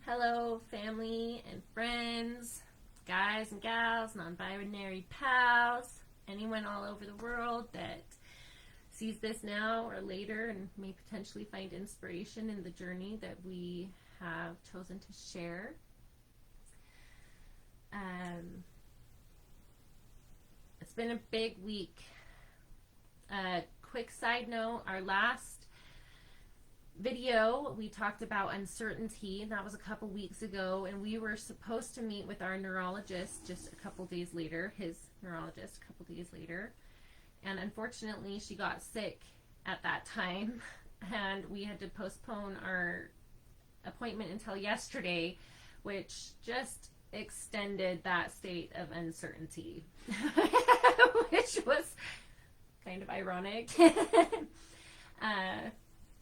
Hello, family and friends, guys and gals, non-binary pals, anyone all over the world that sees this now or later and may potentially find inspiration in the journey that we have chosen to share. It's been a big week. Quick side note, our last video we talked about uncertainty, and that was a couple weeks ago, and we were supposed to meet with our neurologist just a couple days later, his neurologist a couple days later, and unfortunately she got sick at that time and we had to postpone our appointment until yesterday, which just extended that state of uncertainty which was kind of ironic.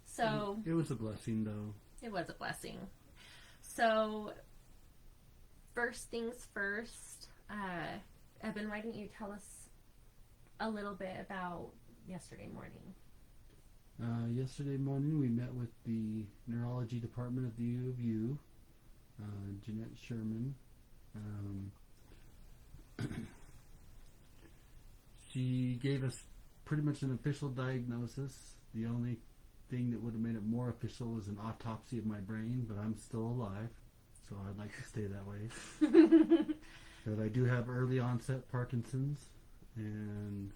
So it was a blessing, though. It was a blessing. So first things first, Eben, why don't you tell us a little bit about yesterday morning? Yesterday morning, we met with the neurology department at the U of U, Jeanette Sherman. She gave us pretty much an official diagnosis. The only thing that would have made it more official was an autopsy of my brain, but I'm still alive, so I'd like to stay that way. But I do have early onset Parkinson's, and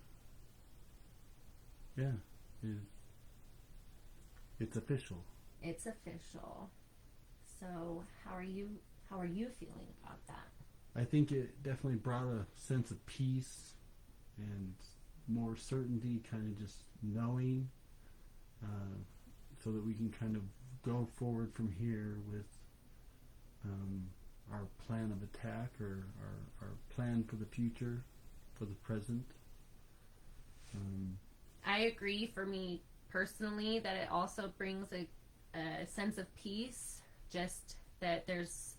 yeah, it's official. It's official. So how are you feeling about that? I think it definitely brought a sense of peace and more certainty, kind of just knowing, so that we can kind of go forward from here with our plan of attack, or our plan for the future, for the present. I agree, for me personally, that it also brings a sense of peace, just that there's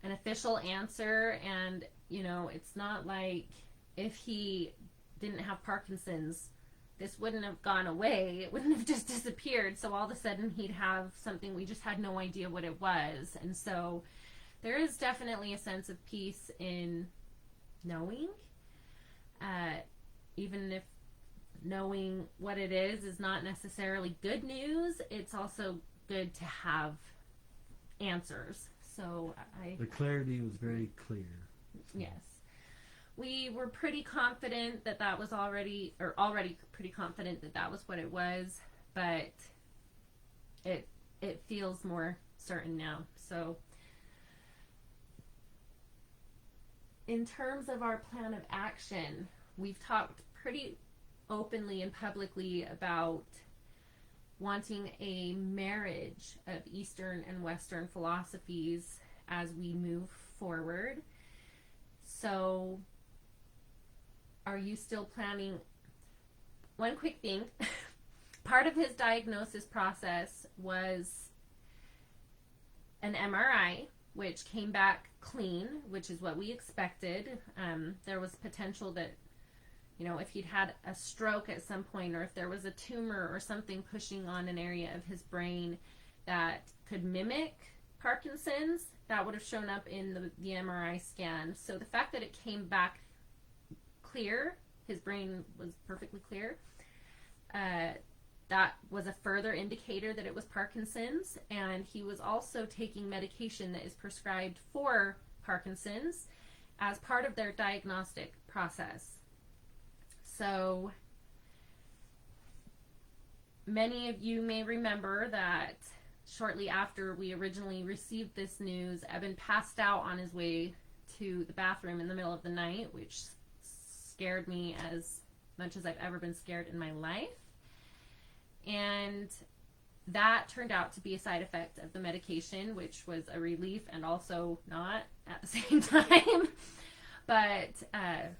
an official answer, and it's not like if he didn't have Parkinson's, this wouldn't have gone away. It wouldn't have just disappeared. So all of a sudden he'd have something we just had no idea what it was. And so there is definitely a sense of peace in knowing, even if knowing what it is not necessarily good news. It's also good to have answers. So the clarity was very clear. Yes. We were pretty confident that was already pretty confident that was what it was, but it feels more certain now. So in terms of our plan of action, we've talked pretty openly and publicly about wanting a marriage of Eastern and Western philosophies as we move forward. So are you still planning? One quick thing. Part of his diagnosis process was an MRI, which came back clean, which is what we expected. There was potential that, if he'd had a stroke at some point, or if there was a tumor or something pushing on an area of his brain that could mimic Parkinson's, that would have shown up in the MRI scan. So the fact that it came back clear, his brain was perfectly clear, that was a further indicator that it was Parkinson's. And he was also taking medication that is prescribed for Parkinson's as part of their diagnostic process. So many of you may remember that shortly after we originally received this news, Eben passed out on his way to the bathroom in the middle of the night, which scared me as much as I've ever been scared in my life. And that turned out to be a side effect of the medication, which was a relief and also not at the same time. But I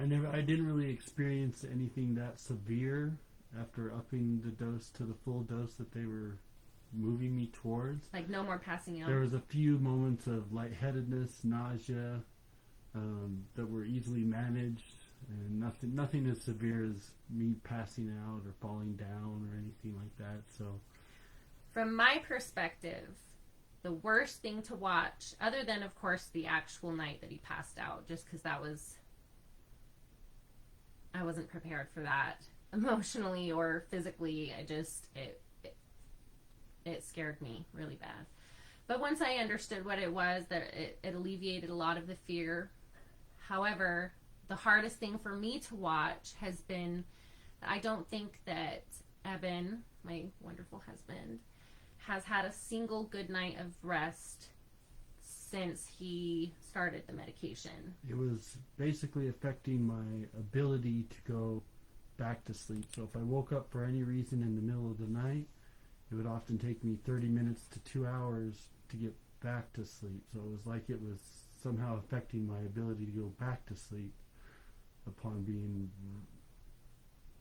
didn't really experience anything that severe after upping the dose to the full dose that they were moving me towards. Like no more passing out. There was a few moments of lightheadedness, nausea, that were easily managed, and nothing as severe as me passing out or falling down or anything like that. So From my perspective, the worst thing to watch, other than, of course, the actual night that he passed out, just because I wasn't prepared for that emotionally or physically. It scared me really bad. But once I understood what it was, that it alleviated a lot of the fear. However, the hardest thing for me to watch has been, I don't think that Eben, my wonderful husband, has had a single good night of rest since he started the medication. It was basically affecting my ability to go back to sleep. So if I woke up for any reason in the middle of the night, it would often take me 30 minutes to 2 hours to get back to sleep. So it was like it was somehow affecting my ability to go back to sleep upon being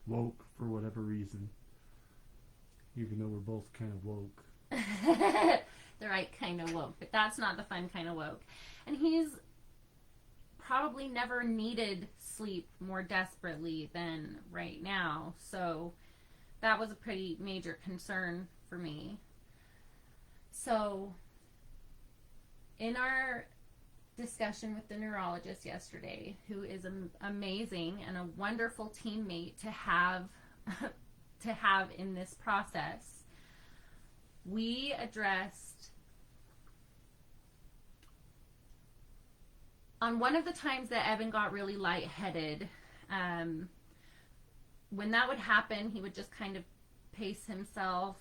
woke for whatever reason. Even though we're both kind of woke. The right kind of woke, but that's not the fun kind of woke. And he's probably never needed sleep more desperately than right now. So that was a pretty major concern for me. So in our discussion with the neurologist yesterday, who is amazing and a wonderful teammate to have in this process, we addressed on one of the times that Evan got really lightheaded. When that would happen, he would just kind of pace himself,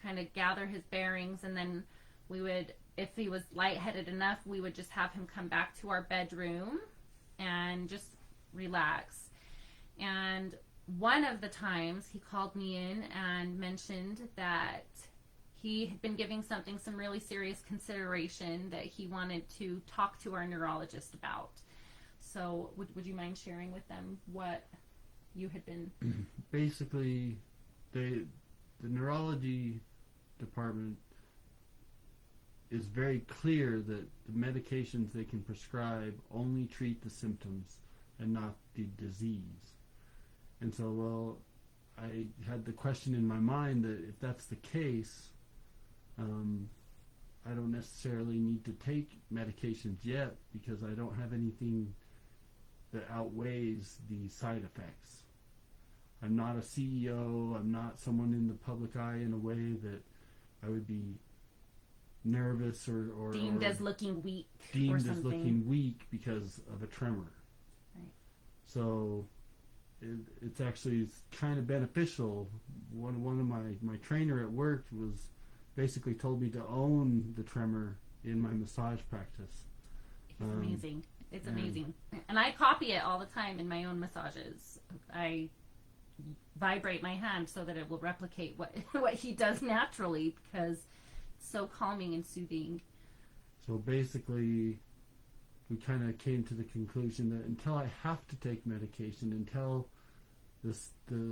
kind of gather his bearings, and then we would, if he was lightheaded enough, we would just have him come back to our bedroom and just relax. And one of the times he called me in and mentioned that he had been giving something some really serious consideration that he wanted to talk to our neurologist about. So would you mind sharing with them what you had been... Basically, the neurology department is very clear that the medications they can prescribe only treat the symptoms and not the disease. And so, well, I had the question in my mind that if that's the case, I don't necessarily need to take medications yet because I don't have anything that outweighs the side effects. I'm not a CEO. I'm not someone in the public eye in a way that I would be nervous or deemed as looking weak deemed or as something. looking weak because of a tremor. Right. So it's actually kind of beneficial. One of my trainer at work was basically told me to own the tremor in my massage practice. It's amazing. It's amazing. And I copy it all the time in my own massages. I vibrate my hand so that it will replicate what he does naturally because it's so calming and soothing. So basically, we kind of came to the conclusion that until I have to take medication, until the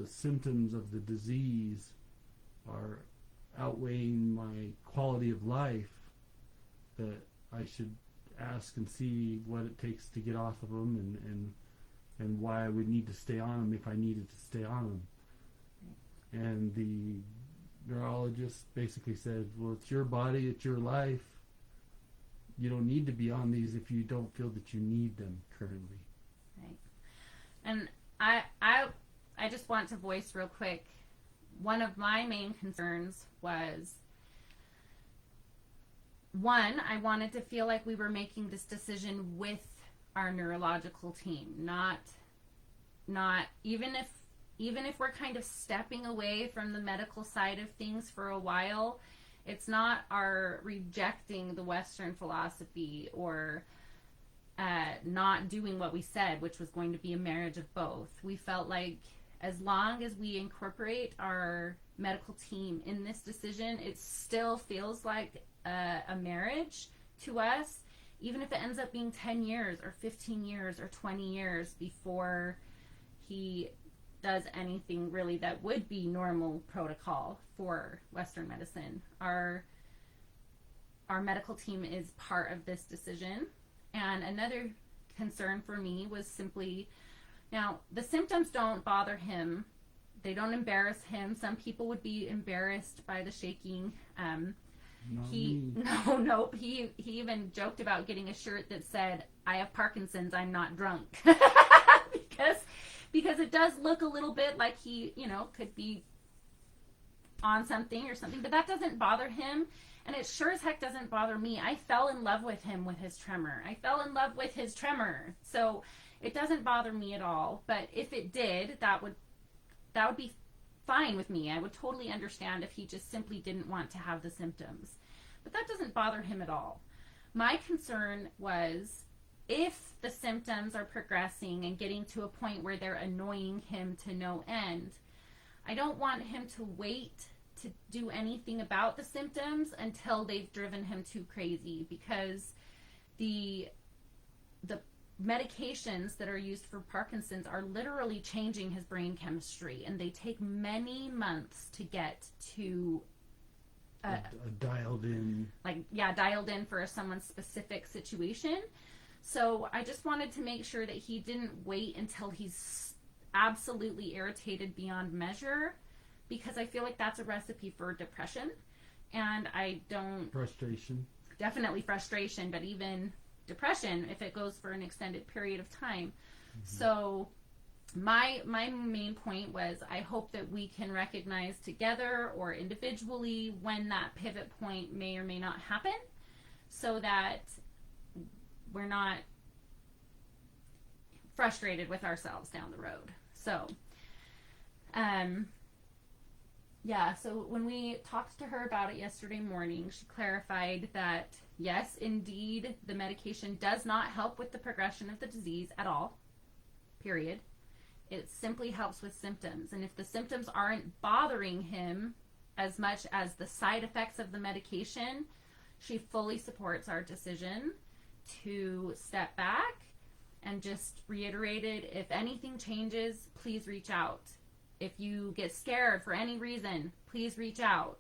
symptoms of the disease are outweighing my quality of life, that I should ask and see what it takes to get off of them and why I would need to stay on them if I needed to stay on them. And the neurologist basically said, well, it's your body, it's your life. You don't need to be on these if you don't feel that you need them currently. Right. And I just want to voice real quick, one of my main concerns was, one, I wanted to feel like we were making this decision with our neurological team, not even if we're kind of stepping away from the medical side of things for a while, it's not our rejecting the Western philosophy or not doing what we said, which was going to be a marriage of both. We felt like as long as we incorporate our medical team in this decision, it still feels like a marriage to us, even if it ends up being 10 years or 15 years or 20 years before he does anything really that would be normal protocol for Western medicine. Our medical team is part of this decision. And another concern for me was simply, now the symptoms don't bother him They don't embarrass him. Some people would be embarrassed by the shaking. Not me. No. He even joked about getting a shirt that said, "I have Parkinson's, I'm not drunk." because it does look a little bit like he, could be on something or something, but that doesn't bother him. And it sure as heck doesn't bother me. I fell in love with him with his tremor. So it doesn't bother me at all. But if it did, that would be fine with me. I would totally understand if he just simply didn't want to have the symptoms. But that doesn't bother him at all. My concern was if the symptoms are progressing and getting to a point where they're annoying him to no end, I don't want him to wait to do anything about the symptoms until they've driven him too crazy, because the medications that are used for Parkinson's are literally changing his brain chemistry, and they take many months to get to dialed in. Dialed in for someone's specific situation. So I just wanted to make sure that he didn't wait until he's absolutely irritated beyond measure, because I feel like that's a recipe for depression, and I don't... Definitely frustration, but even depression if it goes for an extended period of time. Mm-hmm. So my main point was, I hope that we can recognize together or individually when that pivot point may or may not happen, so that we're not frustrated with ourselves down the road. So so when we talked to her about it yesterday morning, she clarified that yes, indeed, the medication does not help with the progression of the disease at all, period. It simply helps with symptoms. And if the symptoms aren't bothering him as much as the side effects of the medication, she fully supports our decision to step back and just reiterated, if anything changes, please reach out. If you get scared for any reason, please reach out.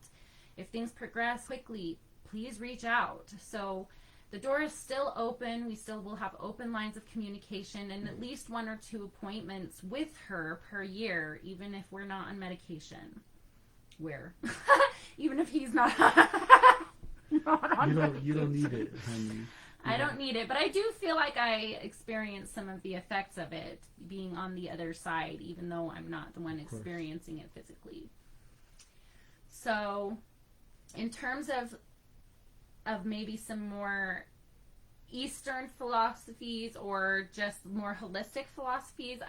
If things progress quickly, please reach out. So the door is still open. We still will have open lines of communication and at least 1 or 2 appointments with her per year, even if we're not on medication. Even if he's not, not on medication. You don't need it, honey. I don't need it, but I do feel like I experience some of the effects of it being on the other side, even though I'm not the one experiencing it physically. So in terms of maybe some more Eastern philosophies or just more holistic philosophies,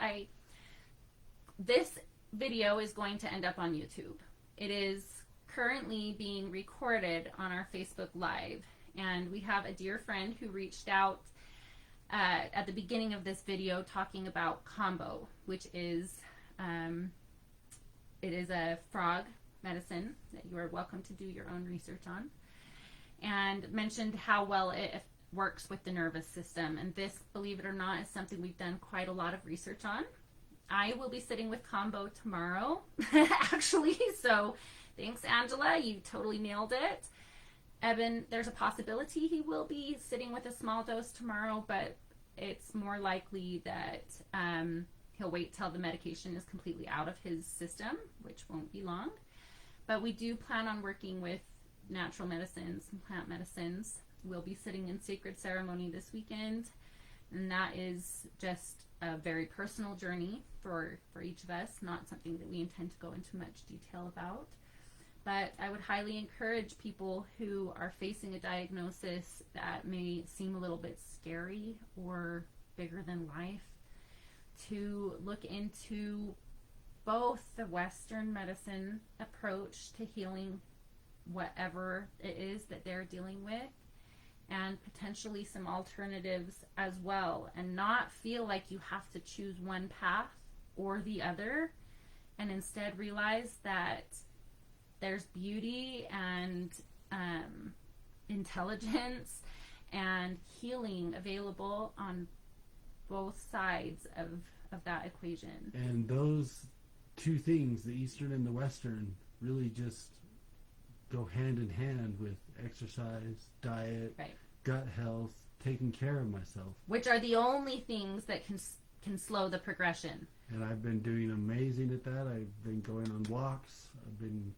this video is going to end up on YouTube. It is currently being recorded on our Facebook Live. And we have a dear friend who reached out at the beginning of this video talking about combo, which is it is a frog medicine that you are welcome to do your own research on, and mentioned how well it works with the nervous system. And this, believe it or not, is something we've done quite a lot of research on. I will be sitting with combo tomorrow, actually. So thanks, Angela. You totally nailed it. Eben, there's a possibility he will be sitting with a small dose tomorrow, but it's more likely that he'll wait till the medication is completely out of his system, which won't be long. But we do plan on working with natural medicines and plant medicines. We'll be sitting in sacred ceremony this weekend, and that is just a very personal journey for each of us, not something that we intend to go into much detail about. But I would highly encourage people who are facing a diagnosis that may seem a little bit scary or bigger than life to look into both the Western medicine approach to healing whatever it is that they're dealing with, and potentially some alternatives as well, and not feel like you have to choose one path or the other, and instead realize that there's beauty and intelligence and healing available on both sides of that equation. And those 2 things, the Eastern and the Western, really just go hand in hand with exercise, diet, gut health, taking care of myself. Which are the only things that can can slow the progression. And I've been doing amazing at that. I've been going on walks. I've been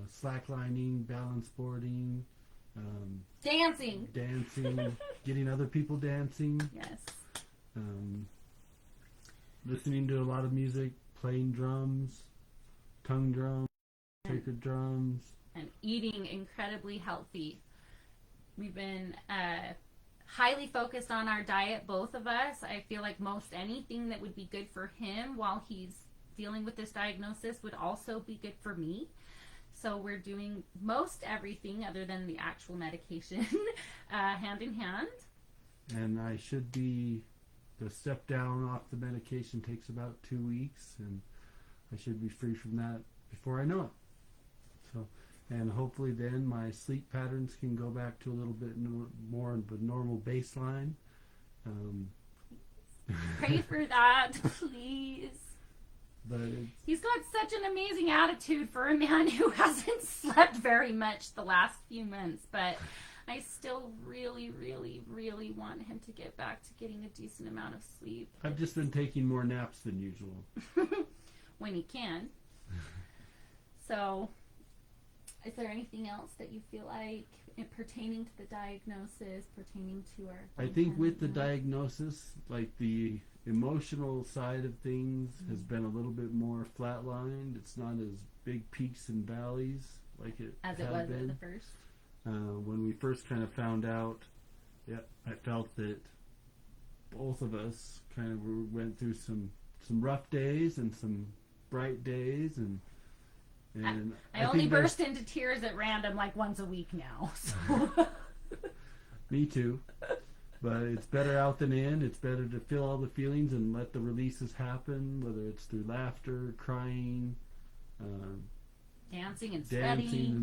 slacklining, balance boarding, Dancing. getting other people dancing. Yes. Listening to a lot of music, playing drums, tongue drums, sacred drums. And eating incredibly healthy. We've been highly focused on our diet, both of us. I feel like most anything that would be good for him while he's dealing with this diagnosis would also be good for me. So we're doing most everything other than the actual medication hand in hand. And I should be, the step down off the medication takes about 2 weeks, and I should be free from that before I know it. So, and hopefully then my sleep patterns can go back to a little bit more of a normal baseline. Pray for that, please. But he's got such an amazing attitude for a man who hasn't slept very much the last few months, but I still really, really, really want him to get back to getting a decent amount of sleep. I've just been taking more naps than usual. When he can. So, is there anything else that you feel like pertaining to the diagnosis, pertaining to our... I think with the diagnosis, like the emotional side of things has been a little bit more flatlined. It's not as big peaks and valleys like it as had it was been. at the first. When we first kind of found out, I felt that both of us kind of went through some rough days and some bright days, and I only burst into tears at random like once a week now. So. Me too. But it's better out than in. It's better to feel all the feelings and let the releases happen, whether it's through laughter, crying, dancing and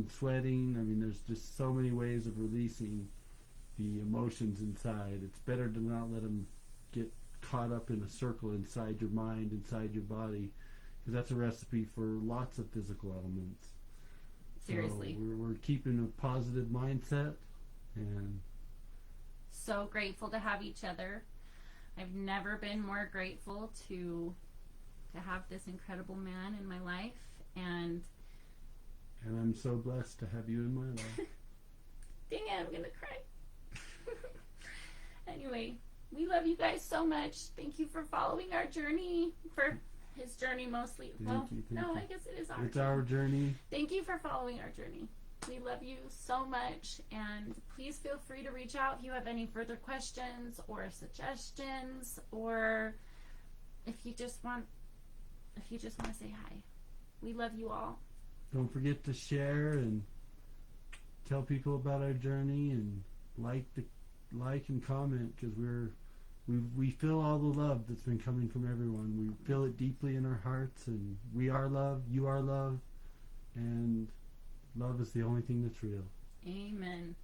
sweating. I mean, there's just so many ways of releasing the emotions inside. It's better to not let them get caught up in a circle inside your mind, inside your body, because that's a recipe for lots of physical elements. Seriously. So we're keeping a positive mindset, and so grateful to have each other. I've never been more grateful to have this incredible man in my life, and I'm so blessed to have you in my life. Dang it, I'm gonna cry. Anyway, we love you guys so much. Thank you for following our journey, for his journey mostly. Thank you. I guess it is It's our journey. Thank you for following our journey. We love you so much, and please feel free to reach out if you have any further questions or suggestions, or if you just want to say hi. We love you all. Don't forget to share and tell people about our journey, and like and comment, because we feel all the love that's been coming from everyone. We feel it deeply in our hearts, and we are love, you are love, and love is the only thing that's real. Amen.